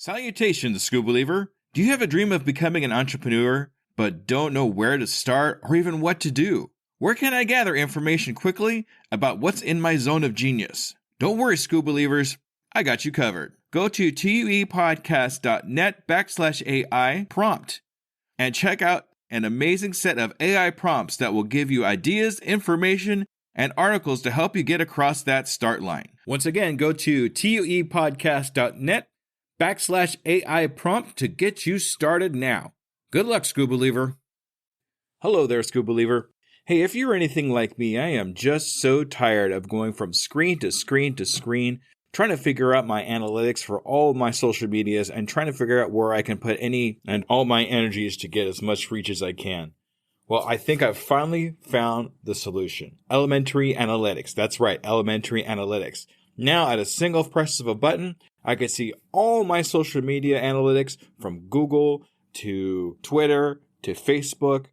Salutations, School Believer. Do you have a dream of becoming an entrepreneur, but don't know where to start or even what to do? Where can I gather information quickly about what's in my zone of genius? Don't worry, School Believers. I got you covered. Go to tuepodcast.net/AI prompt and check out an amazing set of AI prompts that will give you ideas, information, and articles to help you get across that start line. Once again, go to tuepodcast.net/AI prompt to get you started now. Good luck, School Believer. Hello there, School Believer. Hey, if you're anything like me, I am just so tired of going from screen to screen to screen, trying to figure out my analytics for all my social medias and trying to figure out where I can put any and all my energies to get as much reach as I can. Well, I think I've finally found the solution. Elementary analytics. That's right, elementary analytics. Now, at a single press of a button, I can see all my social media analytics from Google to Twitter to Facebook,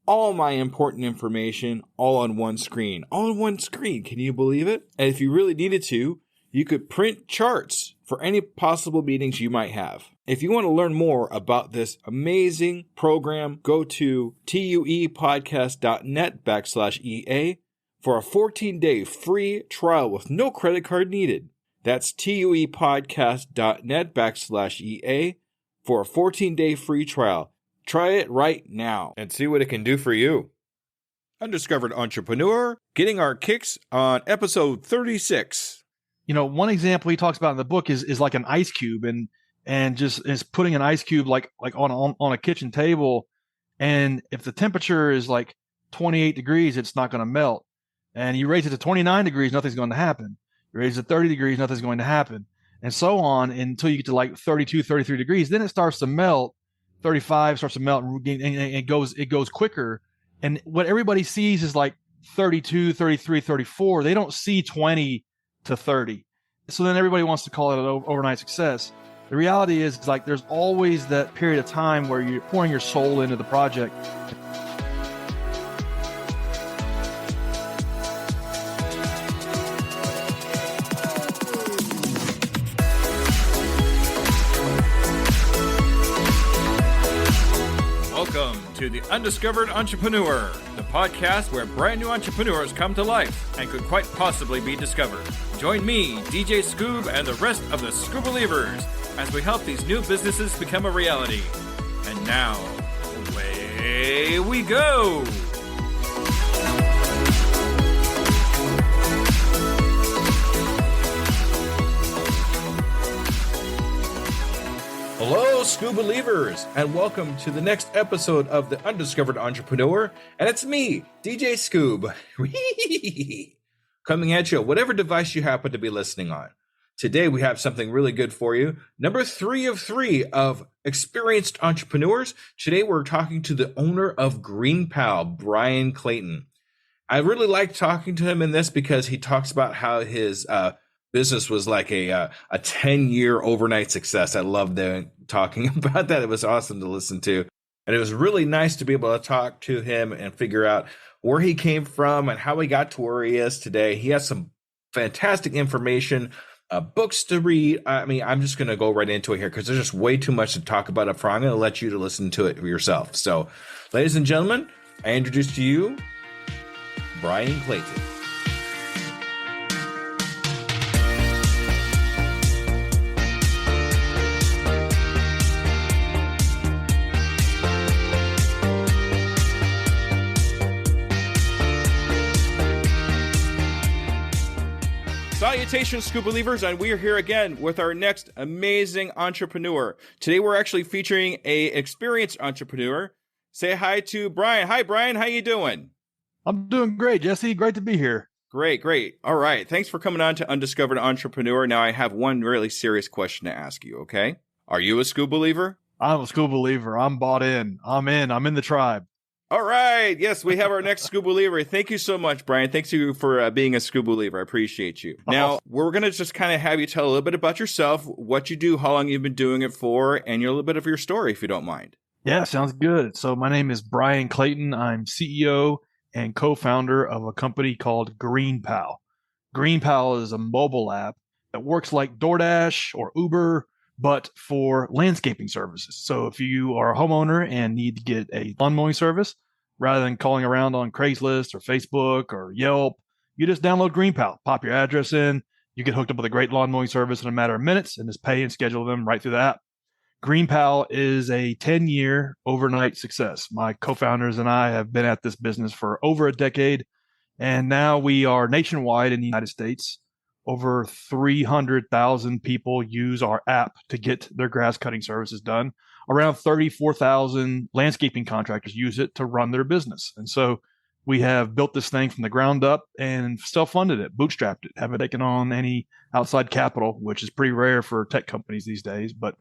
all my important information all on one screen. All on one screen. Can you believe it? And if you really needed to, you could print charts for any possible meetings you might have. If you want to learn more about this amazing program, go to tuepodcast.net/EA for a 14-day free trial with no credit card needed. That's tuepodcast.net/EA for a 14-day free trial. Try it right now and see what it can do for you. Undiscovered Entrepreneur, getting our kicks on episode 36. You know, one example he talks about in the book is like an ice cube and just is putting an ice cube like on a kitchen table. And if the temperature is like 28 degrees, it's not going to melt. And you raise it to 29 degrees, nothing's going to happen. You raise it to 30 degrees, nothing's going to happen. And so on until you get to like 32, 33 degrees. Then it starts to melt. 35 starts to melt and it goes quicker. And what everybody sees is like 32, 33, 34. They don't see 20 to 30. So then everybody wants to call it an overnight success. The reality is like there's always that period of time where you're pouring your soul into the project. Welcome to the Undiscovered Entrepreneur, the podcast where brand new entrepreneurs come to life and could quite possibly be discovered. Join me, DJ Scoob, and the rest of the Scoob Believers as we help these new businesses become a reality. And now, away we go! Hello, Scoob Believers, and welcome to the next episode of the Undiscovered Entrepreneur. And it's me, DJ Scoob, coming at you, whatever device you happen to be listening on. Today, we have something really good for you. Number 3 of 3 of experienced entrepreneurs. Today, we're talking to the owner of Greenpal, Bryan Clayton. I really like talking to him in this because he talks about how his business was like a 10-year overnight success. I loved talking about that. It was awesome to listen to. And it was really nice to be able to talk to him and figure out where he came from and how he got to where he is today. He has some fantastic information, books to read. I mean, I'm just going to go right into it here because there's just way too much to talk about up front. I'm going to let you to listen to it for yourself. So, ladies and gentlemen, I introduce to you Bryan Clayton. Salutations, Scoop Believers, and we are here again with our next amazing entrepreneur. Today, we're actually featuring an experienced entrepreneur. Say hi to Bryan. Hi, Bryan. How you doing? I'm doing great, Jesse. Great to be here. Great. All right. Thanks for coming on to Undiscovered Entrepreneur. Now, I have one really serious question to ask you, okay? Are you a Scoop Believer? I'm a Scoop Believer. I'm bought in. I'm in the tribe. All right. Yes, we have our next Scoop Believer. Thank you so much, Bryan. Thanks you for being a Scoop Believer. I appreciate you. Now, we're going to just kind of have you tell a little bit about yourself, what you do, how long you've been doing it for, and a little bit of your story, if you don't mind. Yeah, sounds good. So my name is Bryan Clayton. I'm CEO and co-founder of a company called Greenpal. Greenpal is a mobile app that works like DoorDash or Uber, but for landscaping services. So if you are a homeowner and need to get a lawn mowing service, rather than calling around on Craigslist or Facebook or Yelp, you just download Greenpal, pop your address in, you get hooked up with a great lawn mowing service in a matter of minutes and just pay and schedule them right through the app. Greenpal is a 10-year overnight success. My co-founders and I have been at this business for over a decade, and now we are nationwide in the United States. Over 300,000 people use our app to get their grass cutting services done. Around 34,000 landscaping contractors use it to run their business. And so we have built this thing from the ground up and self-funded it, bootstrapped it, haven't taken on any outside capital, which is pretty rare for tech companies these days. But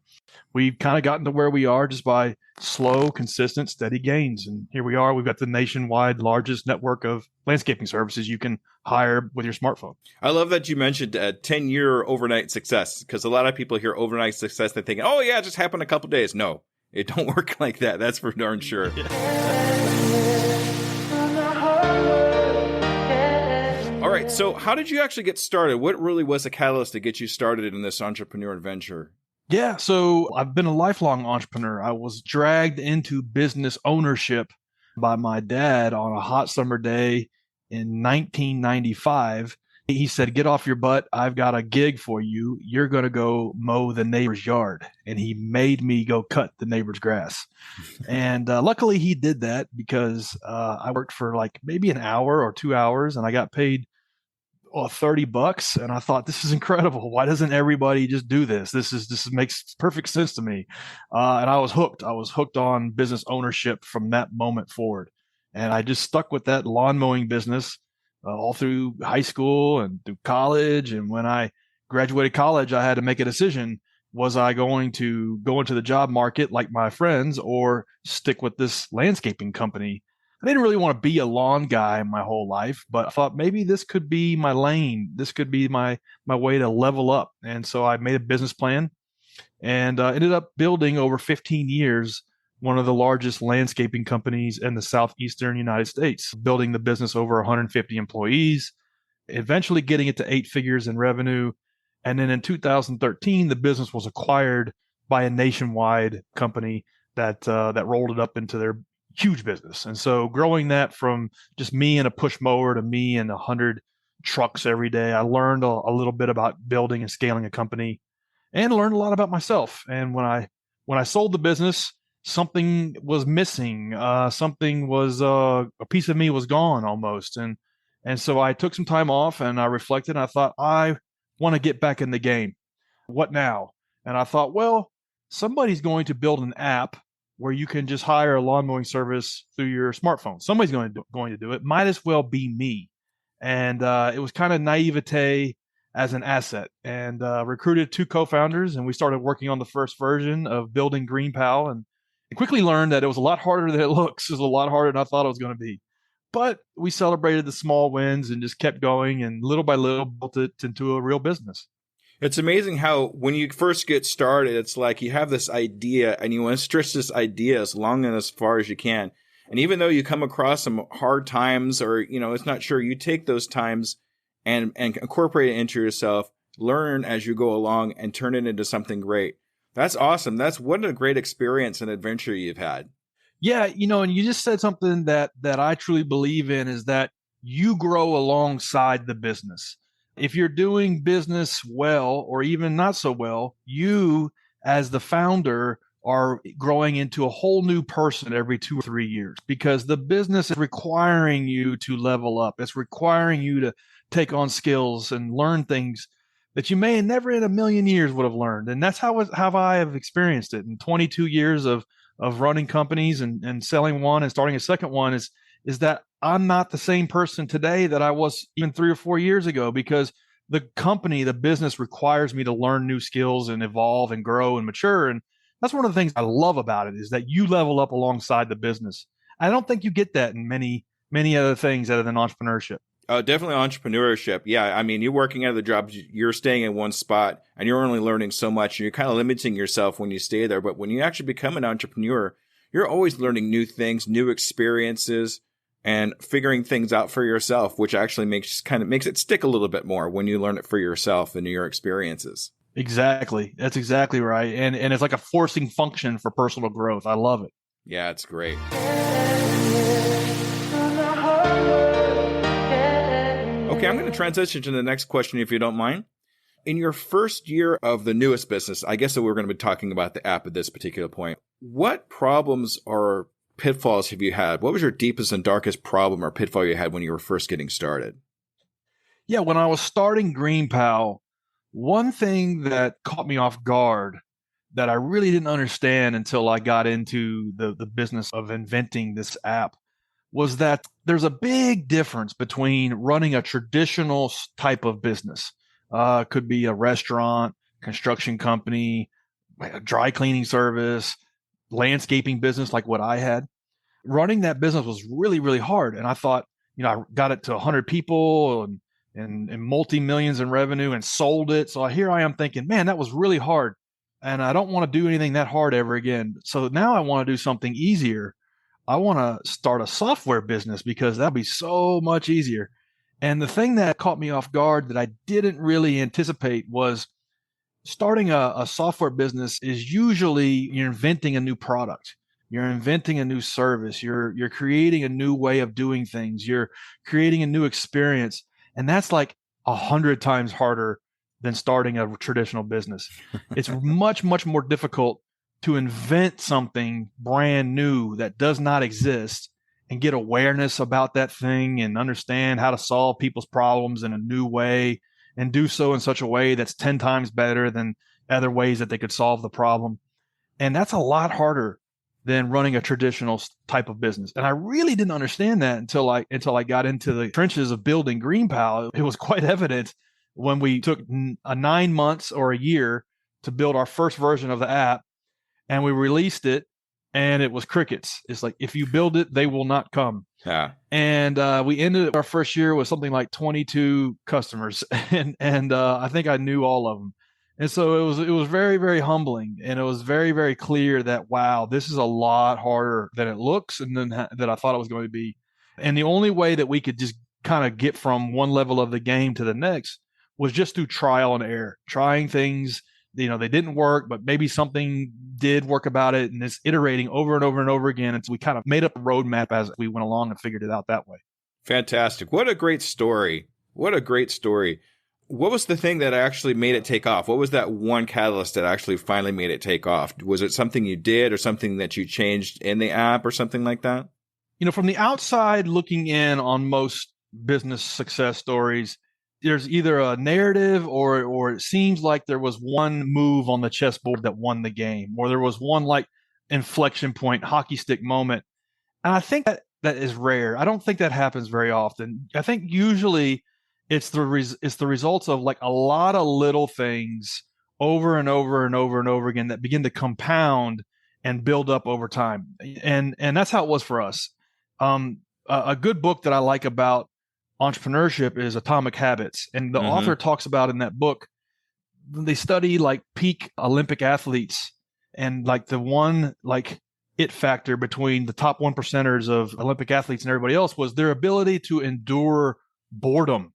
we've kind of gotten to where we are just by slow, consistent, steady gains. And here we are. We've got the nationwide largest network of landscaping services you can hire with your smartphone. I love that you mentioned a 10-year overnight success, because a lot of people hear overnight success, they think, oh, yeah, it just happened a couple days. No, it don't work like that. That's for darn sure. All right. So how did you actually get started? What really was the catalyst to get you started in this entrepreneur adventure? Yeah. So I've been a lifelong entrepreneur. I was dragged into business ownership by my dad on a hot summer day in 1995. He said, get off your butt. I've got a gig for you. You're going to go mow the neighbor's yard. And he made me go cut the neighbor's grass. And luckily he did that, because I worked for like maybe an hour or 2 hours and I got paid $30. And I thought, this is incredible. Why doesn't everybody just do this? This makes perfect sense to me. And I was hooked. I was hooked on business ownership from that moment forward. And I just stuck with that lawn mowing business all through high school and through college. And when I graduated college, I had to make a decision. Was I going to go into the job market like my friends or stick with this landscaping company? I didn't really want to be a lawn guy my whole life, but I thought maybe this could be my lane. This could be my way to level up. And so I made a business plan and ended up building over 15 years one of the largest landscaping companies in the southeastern United States, building the business over 150 employees, eventually getting it to 8 figures in revenue. And then in 2013, the business was acquired by a nationwide company that rolled it up into their huge business. And so growing that from just me and a push mower to me and 100 trucks every day, I learned a little bit about building and scaling a company and learned a lot about myself. And when I sold the business, something was missing. Something was a piece of me was gone almost. And so I took some time off and I reflected and I thought, I want to get back in the game. What now? And I thought, well, somebody's going to build an app where you can just hire a lawn mowing service through your smartphone. Somebody's going to do it. Might as well be me. And it was kind of naivete as an asset, and recruited 2 co-founders, and we started working on the first version of building Greenpal, and quickly learned that it was a lot harder than it looks. It was a lot harder than I thought it was going to be. But we celebrated the small wins and just kept going, and little by little built it into a real business. It's amazing how when you first get started, it's like you have this idea and you want to stretch this idea as long and as far as you can. And even though you come across some hard times or, it's not sure, you take those times and incorporate it into yourself, learn as you go along and turn it into something great. That's awesome. What a great experience and adventure you've had. Yeah. And you just said something that I truly believe in, is that you grow alongside the business. If you're doing business well, or even not so well, you as the founder are growing into a whole new person every 2 or 3 years, because the business is requiring you to level up. It's requiring you to take on skills and learn things that you may never in a million years would have learned. And that's how I have experienced it in 22 years of running companies and selling one and starting a second one, is that I'm not the same person today that I was even 3 or 4 years ago, because the company, the business requires me to learn new skills and evolve and grow and mature. And that's one of the things I love about it, is that you level up alongside the business. I don't think you get that in many, many other things other than entrepreneurship. Definitely entrepreneurship. Yeah. I mean, you're working at the job, you're staying in one spot and you're only learning so much, and you're kind of limiting yourself when you stay there. But when you actually become an entrepreneur, you're always learning new things, new experiences, and figuring things out for yourself, which actually makes it stick a little bit more when you learn it for yourself and your experiences. Exactly. That's exactly right. And it's like a forcing function for personal growth. I love it. Yeah, it's great. Okay, I'm going to transition to the next question if you don't mind. In your first year of the newest business, I guess that we're going to be talking about the app at this particular point. What problems or pitfalls have you had? What was your deepest and darkest problem or pitfall you had when you were first getting started? Yeah, when I was starting Greenpal, one thing that caught me off guard that I really didn't understand until I got into the business of inventing this app was that there's a big difference between running a traditional type of business. Could be a restaurant, construction company, a dry cleaning service, landscaping business like what I had. Running that business was really, really hard. And I thought, I got it to 100 people and multi millions in revenue and sold it. So here I am thinking, man, that was really hard. And I don't want to do anything that hard ever again. So now I want to do something easier. I want to start a software business because that'd be so much easier. And the thing that caught me off guard that I didn't really anticipate was starting a software business is usually you're inventing a new product. You're inventing a new service. You're creating a new way of doing things. You're creating a new experience. And that's like 100 times harder than starting a traditional business. It's much, much more difficult to invent something brand new that does not exist and get awareness about that thing and understand how to solve people's problems in a new way and do so in such a way that's 10 times better than other ways that they could solve the problem. And that's a lot harder than running a traditional type of business. And I really didn't understand that until I got into the trenches of building Greenpal. It was quite evident when we took 9 months or a year to build our first version of the app, and we released it, and it was crickets. It's like, if you build it, they will not come. Yeah. And we ended our first year with something like 22 customers, and I think I knew all of them. And so it was very, very humbling, and it was very, very clear that, wow, this is a lot harder than it looks and then that I thought it was going to be. And the only way that we could just kind of get from one level of the game to the next was just through trial and error, trying things. They didn't work, but maybe something did work about it, and it's iterating over and over and over again. And so we kind of made up a roadmap as we went along and figured it out that way. Fantastic. What a great story. What a great story. What was the thing that actually made it take off? What was that one catalyst that actually finally made it take off? Was it something you did or something that you changed in the app or something like that? From the outside looking in on most business success stories, there's either a narrative or it seems like there was one move on the chessboard that won the game, or there was one like inflection point, hockey stick moment. And I think that is rare. I don't think that happens very often. I think usually it's the results of like a lot of little things over and over and over and over again that begin to compound and build up over time. And that's how it was for us. A good book that I like about entrepreneurship is Atomic Habits, and the author talks about in that book, they study like peak Olympic athletes, and like the one like it factor between the top 1%ers of Olympic athletes and everybody else was their ability to endure boredom.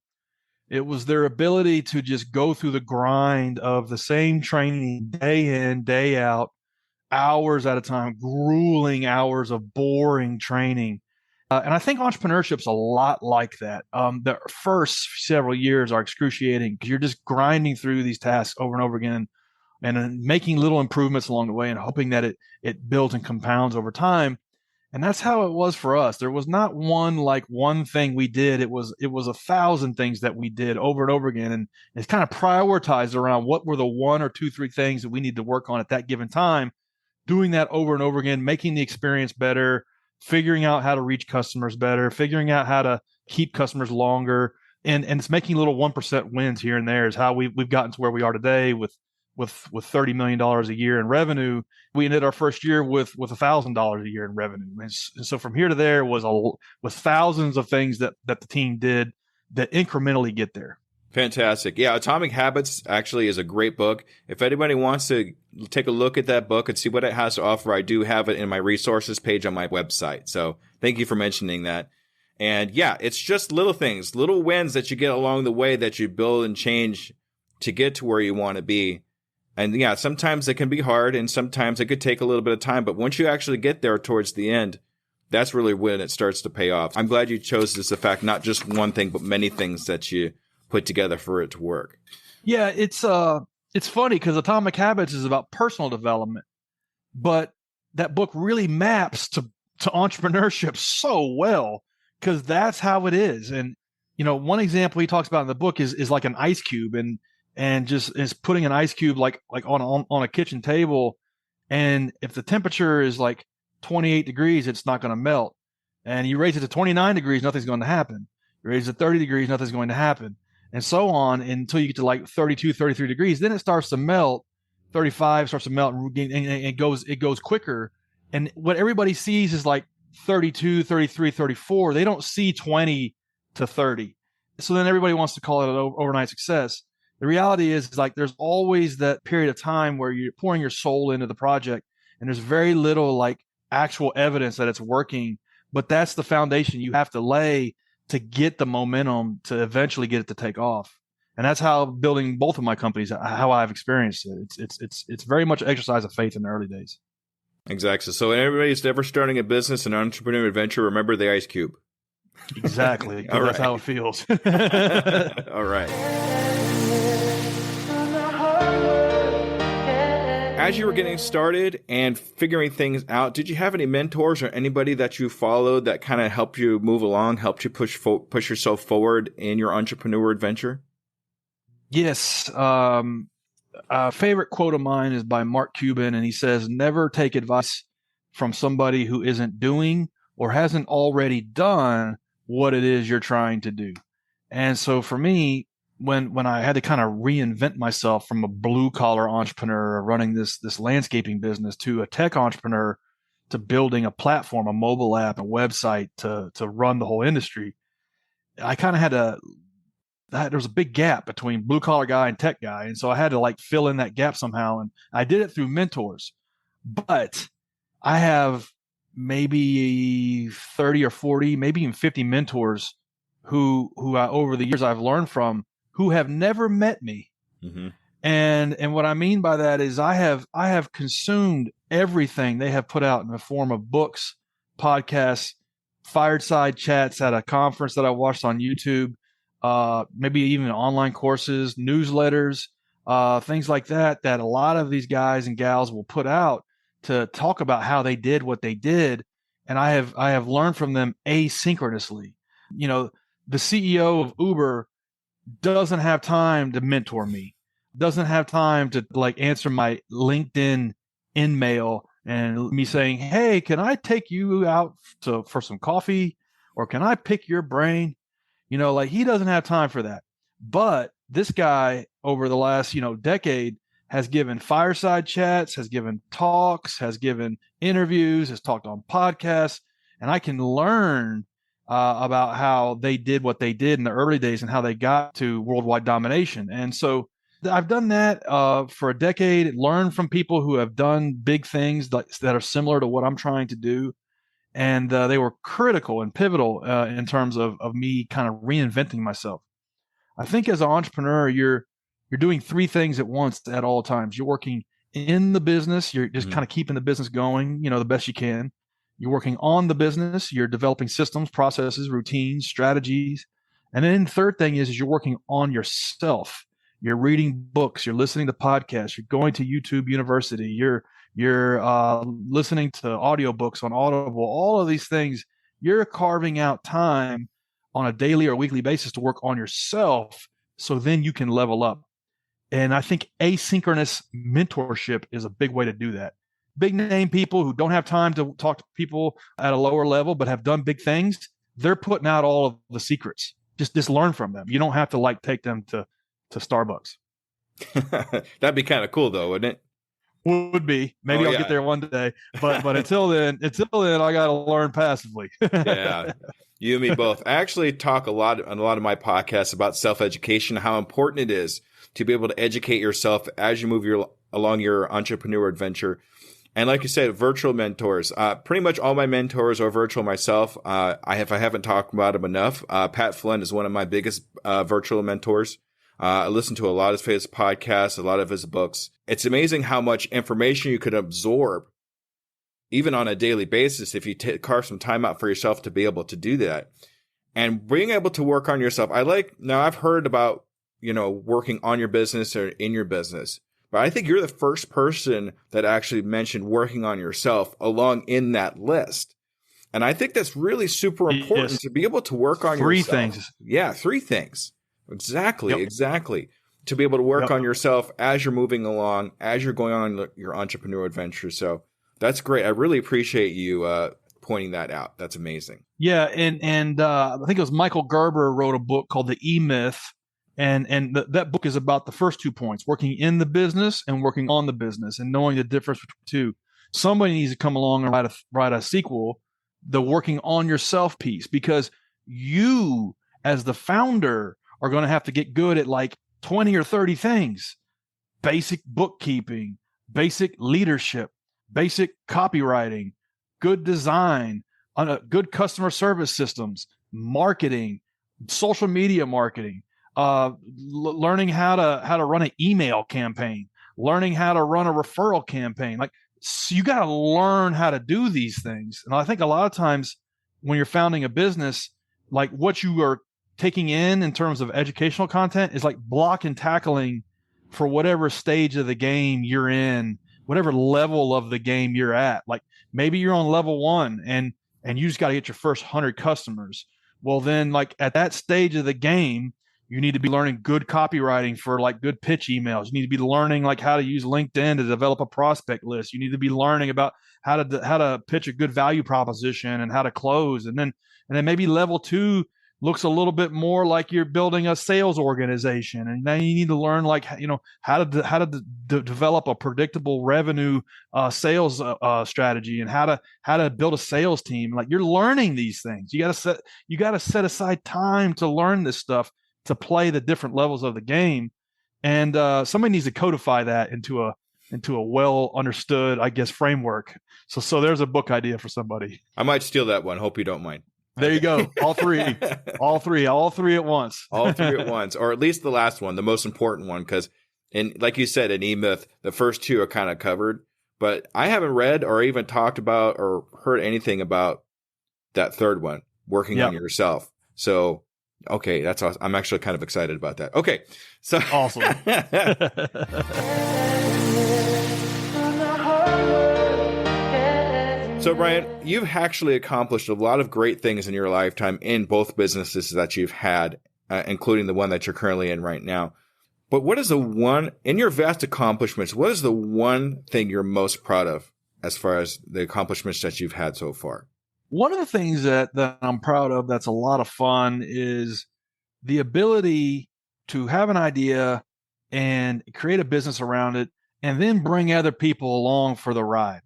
It was their ability to just go through the grind of the same training day in, day out, hours at a time, grueling hours of boring training. And I think entrepreneurship's a lot like that. The first several years are excruciating because you're just grinding through these tasks over and over again and making little improvements along the way and hoping that it builds and compounds over time. And that's how it was for us. There was not one thing we did. It was 1,000 things that we did over and over again. And it's kind of prioritized around what were the 1 or 2, 3 things that we need to work on at that given time, doing that over and over again, making the experience better, figuring out how to reach customers better, figuring out how to keep customers longer. And it's making little 1% wins here and there is how we've gotten to where we are today with $30 million a year in revenue. We ended our first year with $1,000 a year in revenue. And so from here to there was thousands of things that the team did that incrementally get there. Fantastic. Yeah, Atomic Habits actually is a great book. If anybody wants to take a look at that book and see what it has to offer, I do have it in my resources page on my website. So thank you for mentioning that. And yeah, it's just little things, little wins that you get along the way that you build and change to get to where you want to be. And yeah, sometimes it can be hard and sometimes it could take a little bit of time. But once you actually get there towards the end, that's really when it starts to pay off. I'm glad you chose this, the fact, not just one thing, but many things that you put together for it to work. Yeah, it's funny because Atomic Habits is about personal development, but that book really maps to entrepreneurship so well because that's how it is. And one example he talks about in the book is like an ice cube, and just is putting an ice cube like on a kitchen table, and if the temperature is like 28 degrees, it's not going to melt. And you raise it to 29 degrees, nothing's going to happen. You raise it to 30 degrees, nothing's going to happen. And so on until you get to like 32, 33 degrees. Then it starts to melt. 35 starts to melt, and it goes quicker. And what everybody sees is like 32, 33, 34. They don't see 20 to 30. So then everybody wants to call it an overnight success. The reality is like there's always that period of time where you're pouring your soul into the project, and there's very little like actual evidence that it's working. But that's the foundation you have to lay to get the momentum to eventually get it to take off. And that's how building both of my companies, how I've experienced it. It's very much an exercise of faith in the early days. Exactly. So when everybody's ever starting a business, an entrepreneurial adventure, remember the ice cube. Exactly. That's right. How it feels. All right. As you were getting started and figuring things out, did you have any mentors or anybody that you followed that kind of helped you move along, helped you push yourself forward in your entrepreneur adventure? Yes. A favorite quote of mine is by Mark Cuban, and he says, "Never take advice from somebody who isn't doing or hasn't already done what it is you're trying to do." And so for me, when I had to kind of reinvent myself from a blue collar entrepreneur running this landscaping business to a tech entrepreneur to building a platform, a mobile app, a website to run the whole industry, I kind of had to. There was a big gap between blue collar guy and tech guy, and so I had to like fill in that gap somehow. And I did it through mentors, but I have maybe 30 or 40, maybe even 50 mentors who I, over the years I've learned from, who have never met me. Mm-hmm. And what I mean by that is I have consumed everything they have put out in the form of books, podcasts, fireside chats at a conference that I watched on YouTube, maybe even online courses, newsletters, things like that a lot of these guys and gals will put out to talk about how they did what they did. And I have learned from them asynchronously. The CEO of Uber doesn't have time to mentor me, doesn't have time to like answer my LinkedIn in mail and me saying, "Hey, can I take you out for some coffee, or can I pick your brain?" Like he doesn't have time for that. But this guy over the last, decade has given fireside chats, has given talks, has given interviews, has talked on podcasts, and I can learn about how they did what they did in the early days and how they got to worldwide domination. And so I've done that for a decade, learned from people who have done big things that are similar to what I'm trying to do. And they were critical and pivotal in terms of me kind of reinventing myself. I think as an entrepreneur, you're doing three things at once at all times. You're working in the business. You're just kind of keeping the business going, the best you can. You're working on the business. You're developing systems, processes, routines, strategies. And then the third thing is you're working on yourself. You're reading books. You're listening to podcasts. You're going to YouTube University. You're listening to audiobooks on Audible. All of these things, you're carving out time on a daily or weekly basis to work on yourself so then you can level up. And I think asynchronous mentorship is a big way to do that. Big name people who don't have time to talk to people at a lower level but have done big things, they're putting out all of the secrets. Just learn from them. You don't have to like take them to Starbucks. That'd be kind of cool though, wouldn't it? Would be. Maybe I'll get there one day. But until then, I got to learn passively. Yeah. You and me both. I actually talk on a lot of my podcasts about self-education, how important it is to be able to educate yourself as you move along your entrepreneur adventure. And like you said, virtual mentors. Pretty much all my mentors are virtual myself. If I haven't talked about them enough, Pat Flynn is one of my biggest virtual mentors. I listen to a lot of his podcasts, a lot of his books. It's amazing how much information you could absorb, even on a daily basis, if you carve some time out for yourself to be able to do that. And being able to work on yourself. Now I've heard about, working on your business or in your business, but I think you're the first person that actually mentioned working on yourself along in that list. And I think that's really super important to be able to work on Three yourself. things. Yeah, 3 things. Exactly. To be able to work on yourself as you're moving along, as you're going on your entrepreneurial adventure. So that's great. I really appreciate you pointing that out. That's amazing. Yeah, and I think it was Michael Gerber wrote a book called The E-Myth, and that book is about the first 2 points: working in the business and working on the business, and knowing the difference between the two. Somebody needs to come along and write a sequel, the working on yourself piece, because you as the founder are going to have to get good at like 20 or 30 things: basic bookkeeping, basic leadership, basic copywriting, good design, good customer service systems, marketing, social media marketing, learning how to run an email campaign, learning how to run a referral campaign. Like, so you got to learn how to do these things. And I think a lot of times when you're founding a business, like what you are taking in terms of educational content is like block and tackling for whatever stage of the game you're in, whatever level of the game you're at. Like maybe you're on level 1 and you just got to get your first 100 customers. Well, then like at that stage of the game, you need to be learning good copywriting for like good pitch emails. You need to be learning like how to use LinkedIn to develop a prospect list. You need to be learning about how to pitch a good value proposition and how to close. And then maybe level 2 looks a little bit more like you're building a sales organization, and then you need to learn like how to develop a predictable revenue sales strategy, and how to build a sales team. Like you're learning these things. You got to set aside time to learn this stuff, to play the different levels of the game, and somebody needs to codify that into a well understood, I guess, framework. So there's a book idea for somebody. I might steal that one. Hope you don't mind. There you go. All three at once. All 3 at once, or at least the last one, the most important one, because like you said, in E-Myth, the first 2 are kind of covered, but I haven't read or even talked about or heard anything about that third one, working on yourself. So, okay, that's awesome. I'm actually kind of excited about that. Okay, so awesome. So, Bryan, you've actually accomplished a lot of great things in your lifetime in both businesses that you've had, including the one that you're currently in right now. But what is in your vast accomplishments, what is the one thing you're most proud of as far as the accomplishments that you've had so far? One of the things that I'm proud of that's a lot of fun is the ability to have an idea and create a business around it, and then bring other people along for the ride.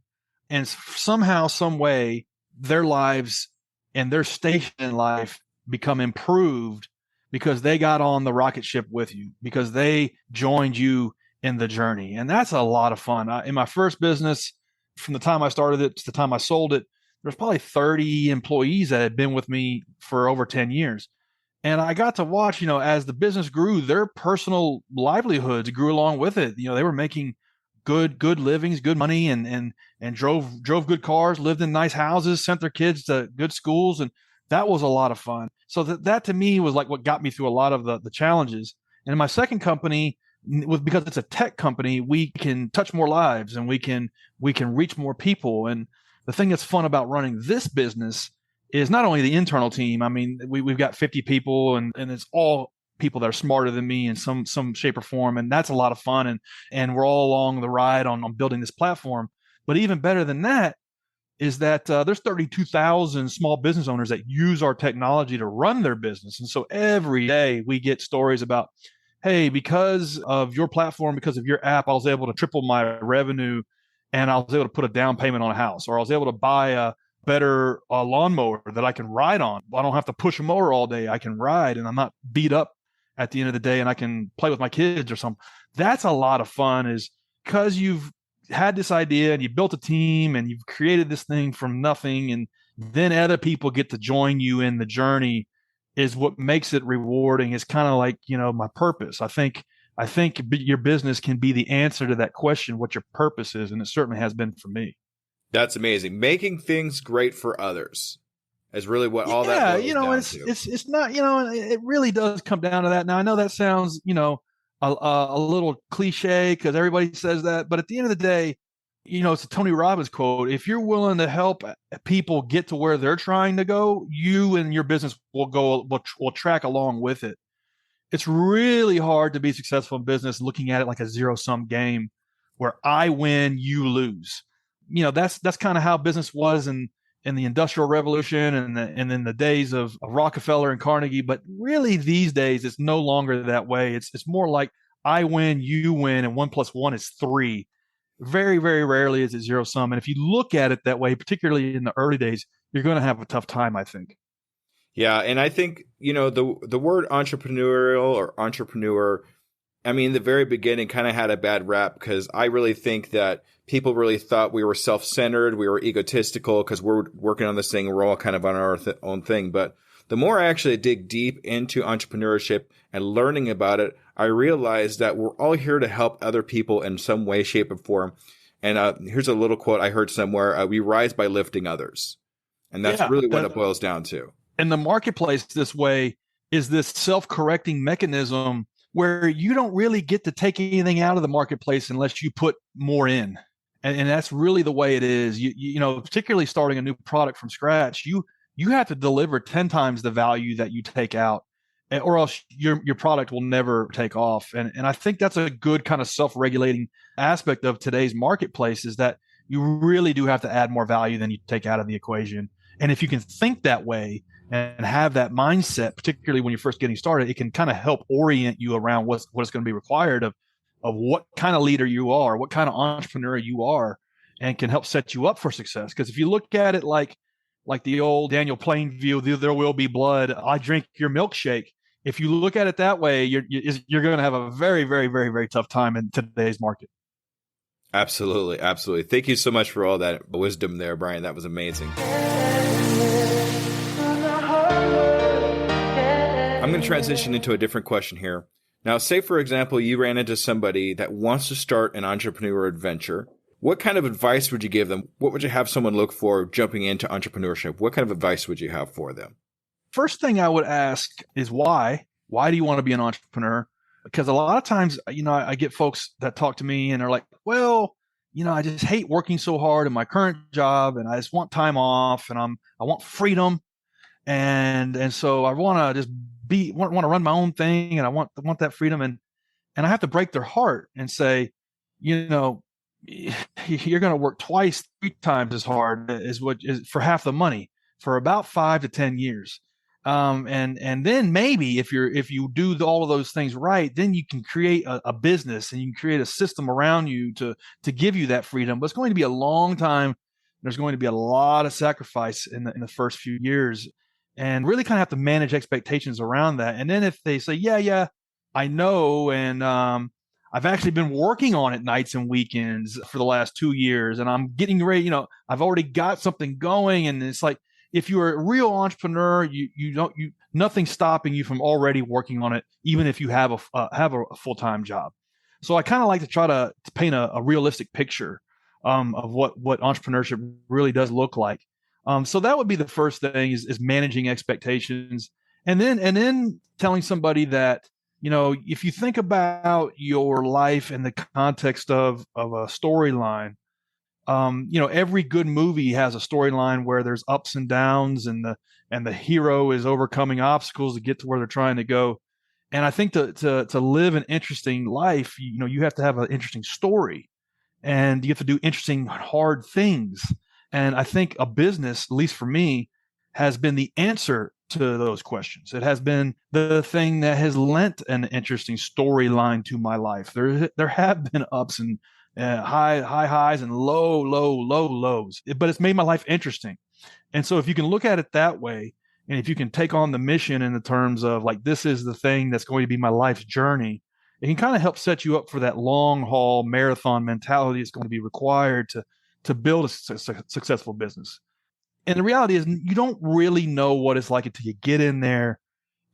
And somehow, some way, their lives and their station in life become improved because they got on the rocket ship with you, because they joined you in the journey. And that's a lot of fun. In my first business, from the time I started it to the time I sold it, there's probably 30 employees that had been with me for over 10 years. And I got to watch, as the business grew, their personal livelihoods grew along with it. They were making good livings, good money, and drove good cars, lived in nice houses, sent their kids to good schools, and that was a lot of fun. So that to me was like what got me through a lot of the challenges. And in my second company, because it's a tech company, we can touch more lives and we can reach more people. And the thing that's fun about running this business is not only the internal team. I mean, we've got 50 people, and it's all people that are smarter than me in some shape or form. And that's a lot of fun. And we're all along the ride on building this platform. But even better than that is that there's 32,000 small business owners that use our technology to run their business. And so every day we get stories about, hey, because of your platform, because of your app, I was able to triple my revenue, and I was able to put a down payment on a house, or I was able to buy a better lawnmower that I can ride on. I don't have to push a mower all day. I can ride, and I'm not beat up at the end of the day, and I can play with my kids or something. That's a lot of fun, is because you've had this idea and you built a team and you've created this thing from nothing, and then other people get to join you in the journey. is what makes it rewarding. It's kind of like, my purpose. I think your business can be the answer to that question, what your purpose is. And it certainly has been for me. That's amazing. Making things great for others is really what all that Yeah. boils down It's, to. it's, it's not, it really does come down to that. Now I know that sounds, a little cliche because everybody says that, but at the end of the day, it's a Tony Robbins quote. If you're willing to help people get to where they're trying to go, you and your business will track along with it. It's really hard to be successful in business looking at it like a zero sum game where I win, you lose. That's kind of how business was in the Industrial Revolution and in the days of Rockefeller and Carnegie. But really, these days, it's no longer that way. It's more like I win, you win, and 1+1 is 3. Very, very rarely is it zero sum. And if you look at it that way, particularly in the early days, you're going to have a tough time, I think. Yeah, and I think, the word entrepreneurial or entrepreneur, I mean, the very beginning kind of had a bad rap because I really think that people really thought we were self-centered, we were egotistical because we're working on this thing, we're all kind of on our own thing. But the more I actually dig deep into entrepreneurship and learning about it, I realized that we're all here to help other people in some way, shape, or form. And here's a little quote I heard somewhere: "We rise by lifting others," and that's really what it boils down to. And the marketplace this way is this self-correcting mechanism where you don't really get to take anything out of the marketplace unless you put more in. And that's really the way it is. Particularly starting a new product from scratch, you have to deliver 10 times the value that you take out, or else your product will never take off. And I think that's a good kind of self-regulating aspect of today's marketplace, is that you really do have to add more value than you take out of the equation. And if you can think that way and have that mindset, particularly when you're first getting started, it can kind of help orient you around what's going to be required of what kind of leader you are, what kind of entrepreneur you are, and can help set you up for success. Because if you look at it like the old Daniel Plainview, there will be blood, I drink your milkshake. If you look at it that way, you're going to have a very, very, very, very tough time in today's market. Absolutely. Absolutely. Thank you so much for all that wisdom there, Bryan. That was amazing. I'm going to transition into a different question here. Now, say, for example, you ran into somebody that wants to start an entrepreneur adventure. What kind of advice would you give them? What would you have someone look for jumping into entrepreneurship? What kind of advice would you have for them? First thing I would ask is why? Why do you want to be an entrepreneur? Because a lot of times, I get folks that talk to me and are like, well, I just hate working so hard in my current job and I just want time off and I want freedom. And so I want to just want to run my own thing, and I want that freedom, and I have to break their heart and say, you're going to work twice, 3 times as hard as what is for half the money for about 5 to 10 years. And then maybe if you do all of those things right, then you can create a business and you can create a system around you to give you that freedom. But it's going to be a long time. There's going to be a lot of sacrifice in the first few years, and really kind of have to manage expectations around that. And then if they say, yeah, I know, and I've actually been working on it nights and weekends for the last 2 years, and I'm getting ready, I've already got something going. And it's like, if you're a real entrepreneur, nothing's stopping you from already working on it, even if you have a full-time job. So I kind of like to try to paint a realistic picture of what entrepreneurship really does look like. So that would be the first thing is managing expectations, and then telling somebody that, if you think about your life in the context of a storyline, every good movie has a storyline where there's ups and downs, and the hero is overcoming obstacles to get to where they're trying to go. And I think to live an interesting life, you have to have an interesting story, and you have to do interesting, hard things. And I think a business, at least for me, has been the answer to those questions. It has been the thing that has lent an interesting storyline to my life. There have been ups and high highs and low lows, but it's made my life interesting. And so if you can look at it that way, and if you can take on the mission in the terms of like, this is the thing that's going to be my life's journey, it can kind of help set you up for that long haul marathon mentality that's going to be required to build a successful business. And the reality is, you don't really know what it's like until you get in there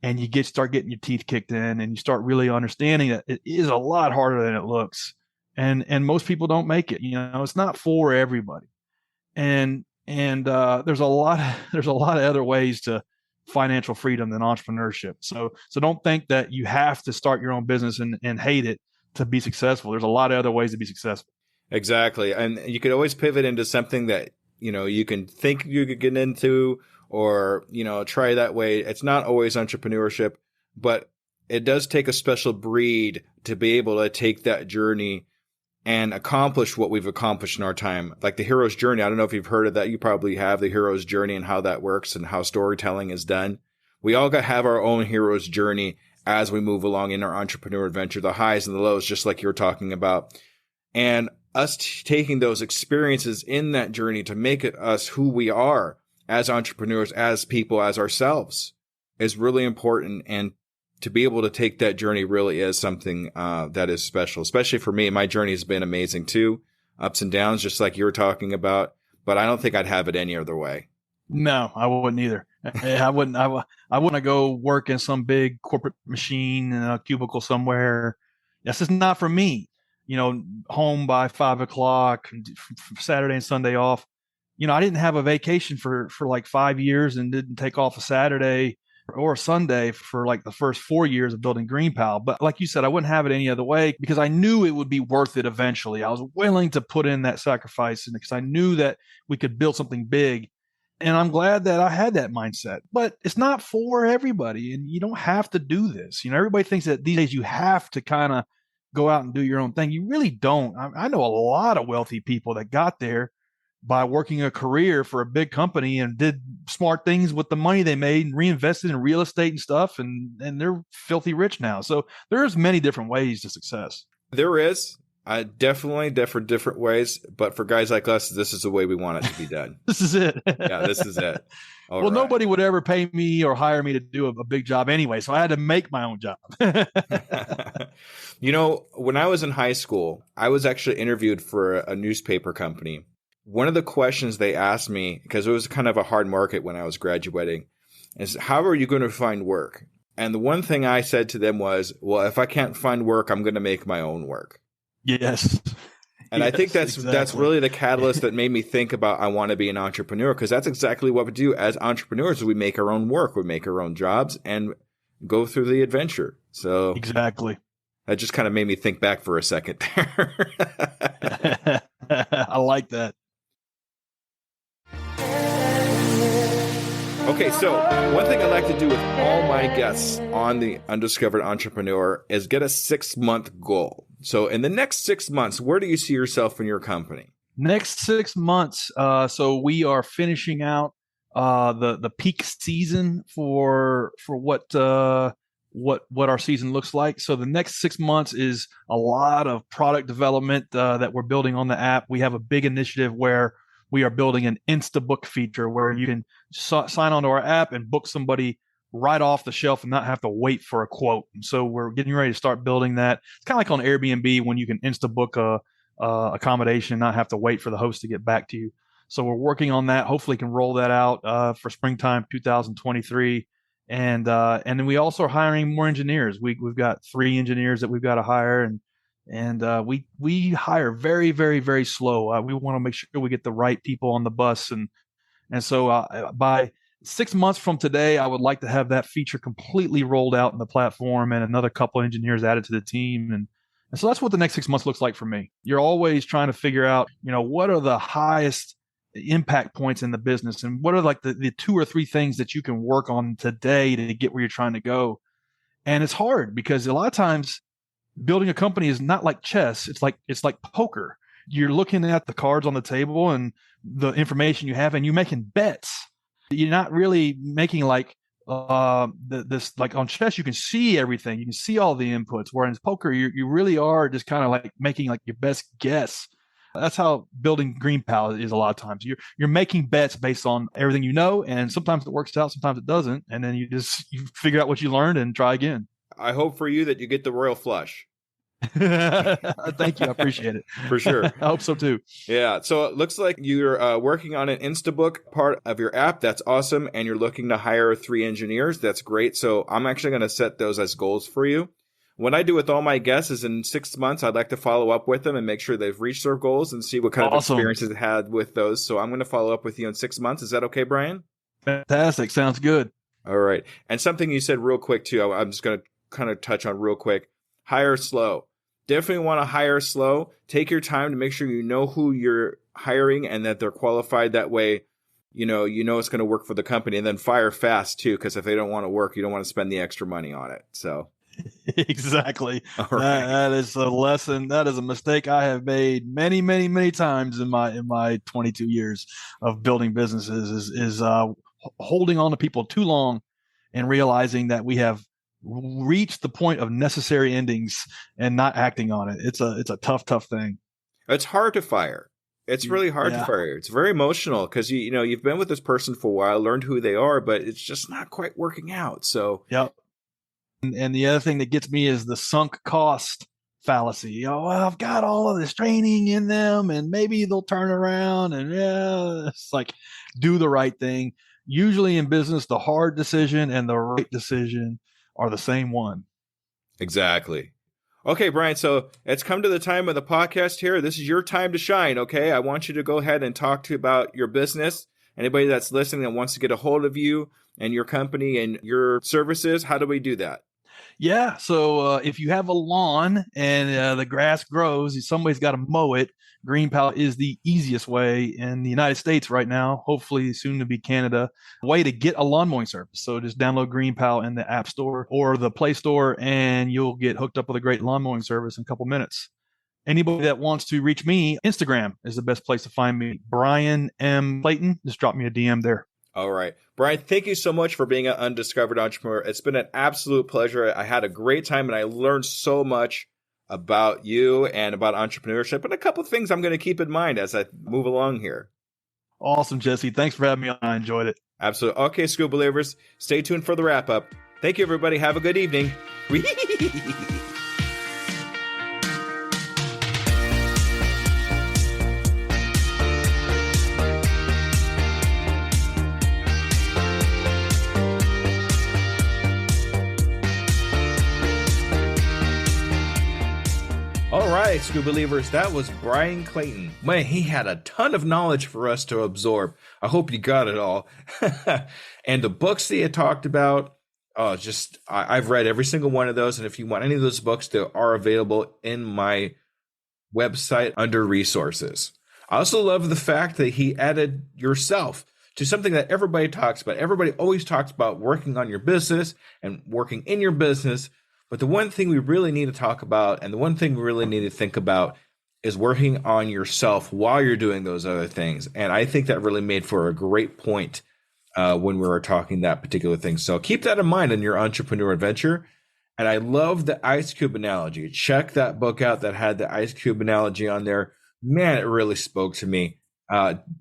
and you start getting your teeth kicked in, and you start really understanding that it is a lot harder than it looks. And most people don't make it. It's not for everybody. And there's a lot of other ways to financial freedom than entrepreneurship. So don't think that you have to start your own business and hate it to be successful. There's a lot of other ways to be successful. Exactly. And you could always pivot into something that, you can think you could get into, or, try that way. It's not always entrepreneurship, but it does take a special breed to be able to take that journey and accomplish what we've accomplished in our time. Like the hero's journey. I don't know if you've heard of that. You probably have, the hero's journey and how that works and how storytelling is done. We all have our own hero's journey as we move along in our entrepreneur adventure, the highs and the lows, just like you're talking about. And us taking those experiences in that journey to make it us who we are as entrepreneurs, as people, as ourselves, is really important. And to be able to take that journey really is something that is special, especially for me. My journey has been amazing too. Ups and downs, just like you were talking about, but I don't think I'd have it any other way. No, I wouldn't either. I wouldn't go work in some big corporate machine in a cubicle somewhere. That's just not for me. Home by 5:00, Saturday and Sunday off. I didn't have a vacation for like 5 years and didn't take off a Saturday or a Sunday for like the first 4 years of building Greenpal. But like you said, I wouldn't have it any other way because I knew it would be worth it eventually. I was willing to put in that sacrifice because I knew that we could build something big. And I'm glad that I had that mindset, but it's not for everybody. And you don't have to do this. Everybody thinks that these days you have to kind of go out and do your own thing. You really don't. I know a lot of wealthy people that got there by working a career for a big company and did smart things with the money they made and reinvested in real estate and stuff. And they're filthy rich now. So there's many different ways to success. There is. Definitely different ways. But for guys like us, this is the way we want it to be done. This is it. Yeah, this is it. All right. Nobody would ever pay me or hire me to do a big job anyway. So I had to make my own job. When I was in high school, I was actually interviewed for a newspaper company. One of the questions they asked me, because it was kind of a hard market when I was graduating, is how are you going to find work? And the one thing I said to them was, well, if I can't find work, I'm going to make my own work. Yes. And I think that's really the catalyst that made me think about I want to be an entrepreneur, because that's exactly what we do as entrepreneurs. We make our own work, we make our own jobs, and go through the adventure. So exactly. That just kind of made me think back for a second there. I like that. Okay, so one thing I like to do with all my guests on the Undiscovered Entrepreneur is get a 6-month goal. So in the next 6 months, where do you see yourself in your company? Next 6 months. So we are finishing out the peak season for what our season looks like. So the next 6 months is a lot of product development that we're building on the app. We have a big initiative where we are building an Instabook feature where you can sign onto our app and book somebody right off the shelf and not have to wait for a quote. And so we're getting ready to start building that. It's kind of like on Airbnb when you can Instabook a accommodation and not have to wait for the host to get back to you. So we're working on that. Hopefully can roll that out for springtime 2023. And then we also are hiring more engineers. We've got 3 engineers that we've got to hire, and we hire very, very, very slow. We want to make sure we get the right people on the bus, and so by 6 months from today, I would like to have that feature completely rolled out in the platform and another couple engineers added to the team, and so that's what the next 6 months looks like for me. You're always trying to figure out, what are the highest impact points in the business, and what are like the 2 or 3 things that you can work on today to get where you're trying to go. And it's hard because a lot of times building a company is not like chess. It's like poker. You're looking at the cards on the table and the information you have, and you're making bets. You're not really making like this, like on chess, you can see everything. You can see all the inputs. Where in poker, you really are just kind of like making like your best guess. That's how building Greenpal is a lot of times. You're making bets based on everything you know, and sometimes it works out, sometimes it doesn't, and then you figure out what you learned and try again. I hope for you that you get the royal flush. Thank you. I appreciate it. For sure. I hope so too. Yeah. So it looks like you're working on an Instabook part of your app. That's awesome. And you're looking to hire 3 engineers. That's great. So I'm actually going to set those as goals for you. What I do with all my guests is in 6 months, I'd like to follow up with them and make sure they've reached their goals and see what kind of experiences they had with those. So I'm going to follow up with you in 6 months. Is that okay, Bryan? Fantastic. Sounds good. All right. And something you said real quick too, I'm just going to kind of touch on real quick. Hire slow. Definitely want to hire slow. Take your time to make sure you know who you're hiring and that they're qualified. That way, you know it's going to work for the company. And then fire fast too, because if they don't want to work, you don't want to spend the extra money on it. So exactly. All right. That is a lesson. That is a mistake I have made many, many, many times in my 22 years of building businesses. Is holding on to people too long and realizing that we have reached the point of necessary endings and not acting on it. It's a tough thing. It's hard to fire. It's really hard to fire. It's very emotional because you've been with this person for a while, learned who they are, but it's just not quite working out. So yep. And the other thing that gets me is the sunk cost fallacy. Well, I've got all of this training in them and maybe they'll turn around, and it's like, do the right thing. Usually in business, the hard decision and the right decision are the same one. Exactly. Okay, Bryan, so it's come to the time of the podcast here. This is your time to shine, okay? I want you to go ahead and talk about your business. Anybody that's listening that wants to get a hold of you and your company and your services, how do we do that? Yeah. So if you have a lawn and the grass grows, somebody's got to mow it. Greenpal is the easiest way in the United States right now, hopefully soon to be Canada, way to get a lawn mowing service. So just download Greenpal in the App Store or the Play Store, and you'll get hooked up with a great lawn mowing service in a couple minutes. Anybody that wants to reach me, Instagram is the best place to find me. Bryan M. Clayton. Just drop me a DM there. All right. Bryan, thank you so much for being an undiscovered entrepreneur. It's been an absolute pleasure. I had a great time and I learned so much about you and about entrepreneurship and a couple of things I'm going to keep in mind as I move along here. Awesome, Jesse. Thanks for having me on. I enjoyed it. Absolutely. Okay, School Believers, stay tuned for the wrap up. Thank you, everybody. Have a good evening. All right, School Believers, that was Bryan Clayton. Man, he had a ton of knowledge for us to absorb. I hope you got it all. And the books that he had talked about, I've read every single one of those. And if you want any of those books, they are available in my website under resources. I also love the fact that he added yourself to something that everybody talks about. Everybody always talks about working on your business and working in your business. But the one thing we really need to talk about and the one thing we really need to think about is working on yourself while you're doing those other things. And I think that really made for a great point when we were talking that particular thing. So keep that in mind in your entrepreneur adventure. And I love the ice cube analogy. Check that book out that had the ice cube analogy on there. Man, it really spoke to me.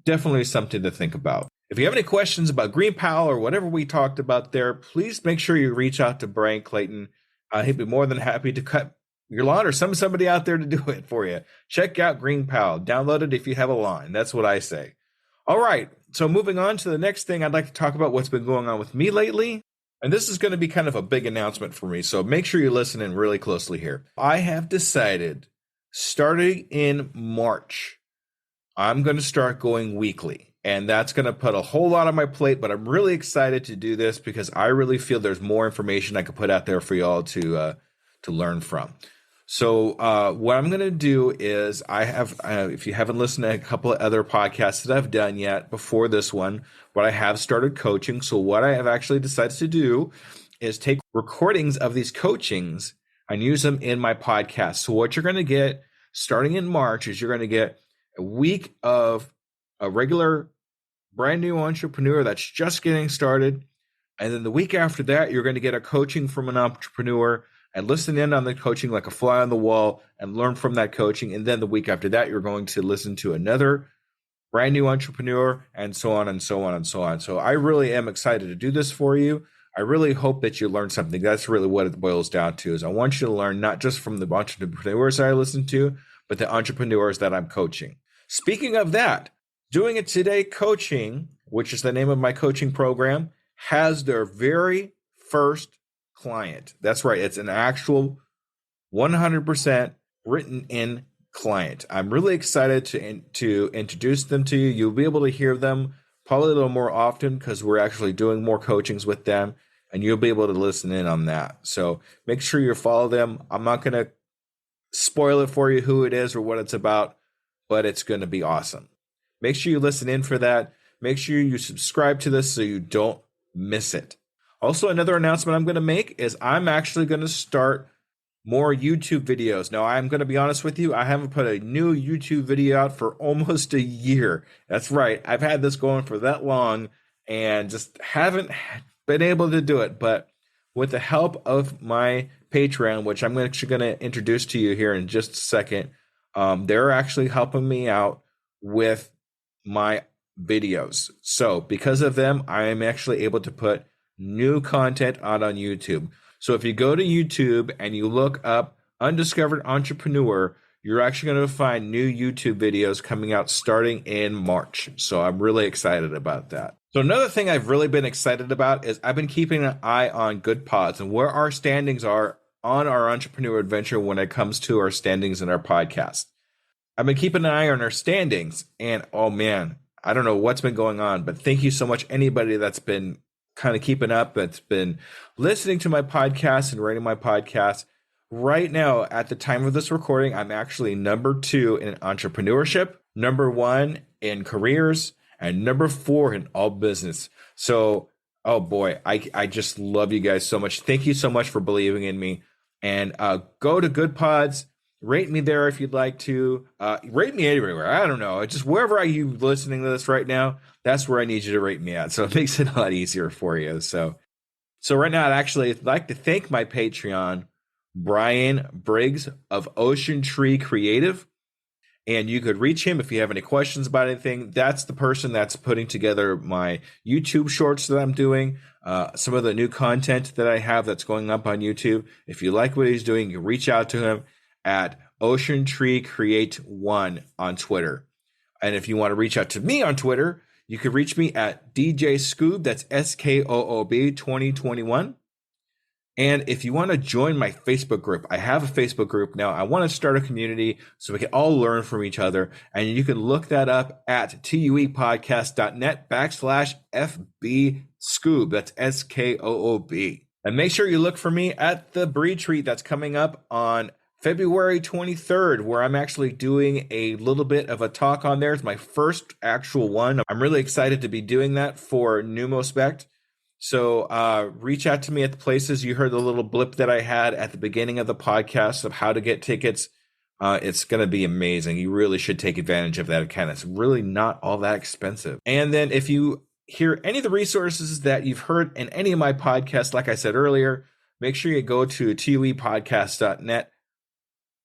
Definitely something to think about. If you have any questions about Greenpal or whatever we talked about there, please make sure you reach out to Bryan Clayton. He'd be more than happy to cut your lawn or somebody out there to do it for you. Check out Greenpal. Download it if you have a lawn. That's what I say. All right. So moving on to the next thing, I'd like to talk about what's been going on with me lately. And this is going to be kind of a big announcement for me. So make sure you listen in really closely here. I have decided starting in March, I'm going to start going weekly. And that's going to put a whole lot on my plate, but I'm really excited to do this because I really feel there's more information I could put out there for y'all to learn from. So what I'm going to do is I have, if you haven't listened to a couple of other podcasts that I've done yet before this one, but I have started coaching. So what I have actually decided to do is take recordings of these coachings and use them in my podcast. So what you're going to get starting in March is you're going to get a week of a regular brand new entrepreneur that's just getting started. And then the week after that, you're going to get a coaching from an entrepreneur and listen in on the coaching like a fly on the wall and learn from that coaching. And then the week after that, you're going to listen to another brand new entrepreneur and so on and so on and so on. So I really am excited to do this for you. I really hope that you learn something. That's really what it boils down to, is I want you to learn not just from the entrepreneurs that I listen to, but the entrepreneurs that I'm coaching. Speaking of that, Doing It Today Coaching, which is the name of my coaching program, has their very first client. That's right. It's an actual 100% written in client. I'm really excited to introduce them to you. You'll be able to hear them probably a little more often because we're actually doing more coachings with them, and you'll be able to listen in on that. So make sure you follow them. I'm not going to spoil it for you who it is or what it's about, but it's going to be awesome. Make sure you listen in for that. Make sure you subscribe to this so you don't miss it. Also, another announcement I'm going to make is I'm actually going to start more YouTube videos. Now, I'm going to be honest with you, I haven't put a new YouTube video out for almost a year. That's right. I've had this going for that long and just haven't been able to do it. But with the help of my Patreon, which I'm actually going to introduce to you here in just a second, they're actually helping me out with my videos. So because of them, I am actually able to put new content out on YouTube. So if you go to YouTube and you look up Undiscovered Entrepreneur, you're actually going to find new YouTube videos coming out starting in March. So I'm really excited about that. So another thing I've really been excited about is I've been keeping an eye on Good Pods and where our standings are on our entrepreneur adventure when it comes to our standings in our podcast. I've been keeping an eye on our standings, and oh man, I don't know what's been going on, but thank you so much anybody that's been kind of keeping up, that's been listening to my podcast and rating my podcast. Right now, at the time of this recording, I'm actually number 2 in entrepreneurship, number 1 in careers, and number 4 in all business. So, oh boy, I just love you guys so much. Thank you so much for believing in me. And go to Good Pods. Rate me there if you'd like to. Rate me everywhere. I don't know. Just wherever you listening to this right now, that's where I need you to rate me at. So it makes it a lot easier for you. So right now, I'd actually like to thank my Patreon, Bryan Briggs of Ocean Tree Creative. And you could reach him if you have any questions about anything. That's the person that's putting together my YouTube shorts that I'm doing, some of the new content that I have that's going up on YouTube. If you like what he's doing, you reach out to him at Ocean Tree Create 1 on Twitter. And if you want to reach out to me on Twitter, you can reach me at DJ Scoob, that's SKOOB 2021. And if you want to join my Facebook group, I have a Facebook group now. I want to start a community so we can all learn from each other. And you can look that up at tuepodcast.net/FB Scoob. That's SKOOB. And make sure you look for me at the retreat that's coming up on February 23rd, where I'm actually doing a little bit of a talk on there. It's my first actual one. I'm really excited to be doing that for Numospect. So reach out to me at the places. You heard the little blip that I had at the beginning of the podcast of how to get tickets. It's going to be amazing. You really should take advantage of that account. It's really not all that expensive. And then if you hear any of the resources that you've heard in any of my podcasts, like I said earlier, make sure you go to tuepodcast.net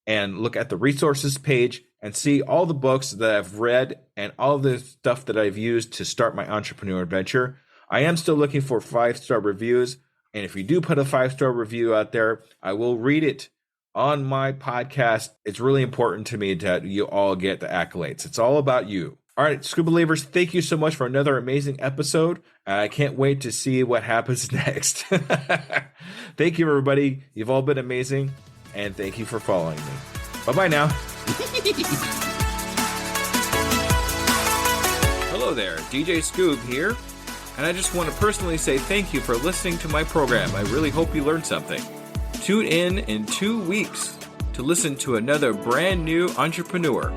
and look at the resources page and see all the books that I've read and all the stuff that I've used to start my entrepreneur adventure. I am still looking for 5-star reviews. And if you do put a 5-star review out there, I will read it on my podcast. It's really important to me that you all get the accolades. It's all about you. All right, Scuba Believers, thank you so much for another amazing episode. I can't wait to see what happens next. Thank you, everybody. You've all been amazing. And thank you for following me. Bye-bye now. Hello there, DJ Scoob here. And I just want to personally say thank you for listening to my program. I really hope you learned something. Tune in 2 weeks to listen to another brand new entrepreneur.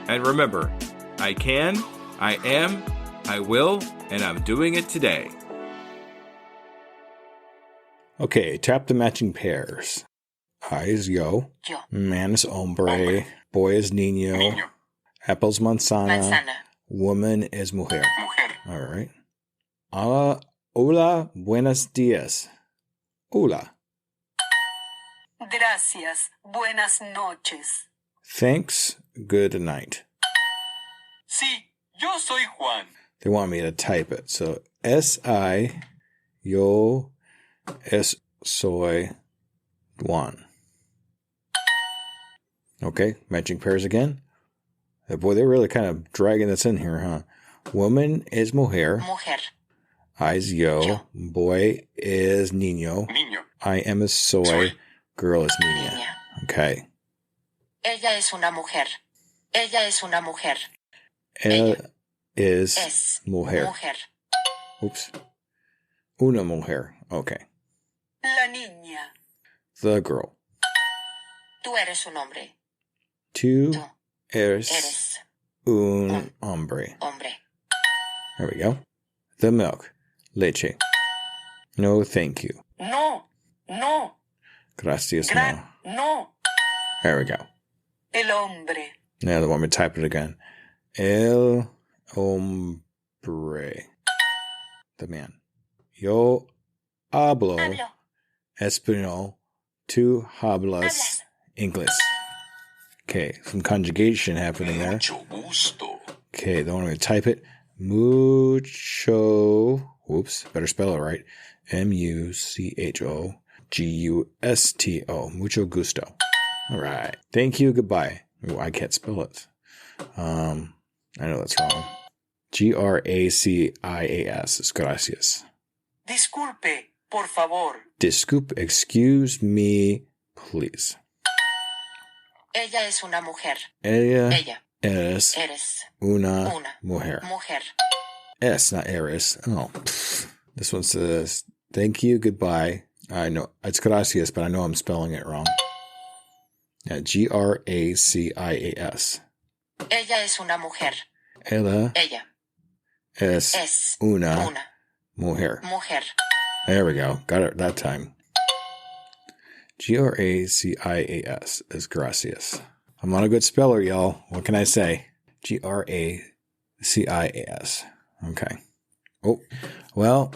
And remember, I can, I am, I will, and I'm doing it today. Okay, tap the matching pairs. I is yo. Man is hombre. Boy is niño. Apple's manzana. Woman is mujer. All right. Hola, buenos días. Hola. Gracias. Buenas noches. Thanks. Good night. Sí, yo soy Juan. They want me to type it. So, S-I, yo, soy Juan. Okay, matching pairs again. Boy, they're really kind of dragging this in here, huh? Woman is mujer. Mujer. I is yo. Boy is niño. I am a soy. Girl is niña. Okay. Ella es una mujer. Ella es una mujer. Ella is Es mujer. mujer. Oops. Una mujer. Okay. La niña. The girl. Tú eres un hombre. Tú Tú eres eres un hombre. hombre. There we go. The milk. Leche. No, thank you. No. No. Gracias, no. Gran. No. There we go. El hombre. Now the woman type it again. El hombre. The man. Yo hablo Hablo. español. Tú hablas Hablas. English. Okay, some conjugation happening there. Okay, then when we type it, mucho. Whoops, better spell it right. muchogusto. Mucho gusto. All right. Thank you. Goodbye. Ooh, I can't spell it. I know that's wrong. Gracias is gracias. Disculpe, por favor. Disculpe, excuse me, please. Ella es una mujer. Ella Ella. es Eres una una mujer. mujer. Es, not eres. Oh, pfft. This one says, thank you, goodbye. I know, it's gracias, but I know I'm spelling it wrong. Yeah, gracias. Ella es una mujer. Ella Ella es es una una mujer. mujer. There we go. Got it that time. Gracias is gracias. I'm not a good speller, y'all. What can I say? Gracias. Okay. Oh, well,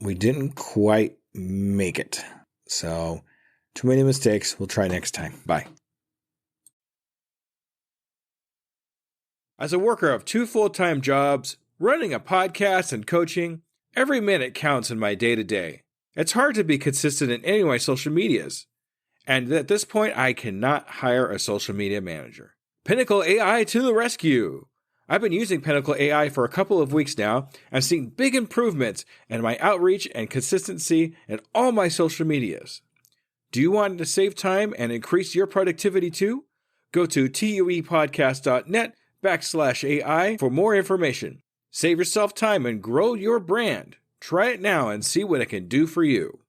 we didn't quite make it. So, too many mistakes. We'll try next time. Bye. As a worker of 2 full-time jobs, running a podcast and coaching, every minute counts in my day-to-day. It's hard to be consistent in any of my social medias. And at this point, I cannot hire a social media manager. Pinnacle AI to the rescue! I've been using Pinnacle AI for a couple of weeks now and seeing big improvements in my outreach and consistency in all my social medias. Do you want to save time and increase your productivity too? Go to tuepodcast.net/AI for more information. Save yourself time and grow your brand. Try it now and see what it can do for you.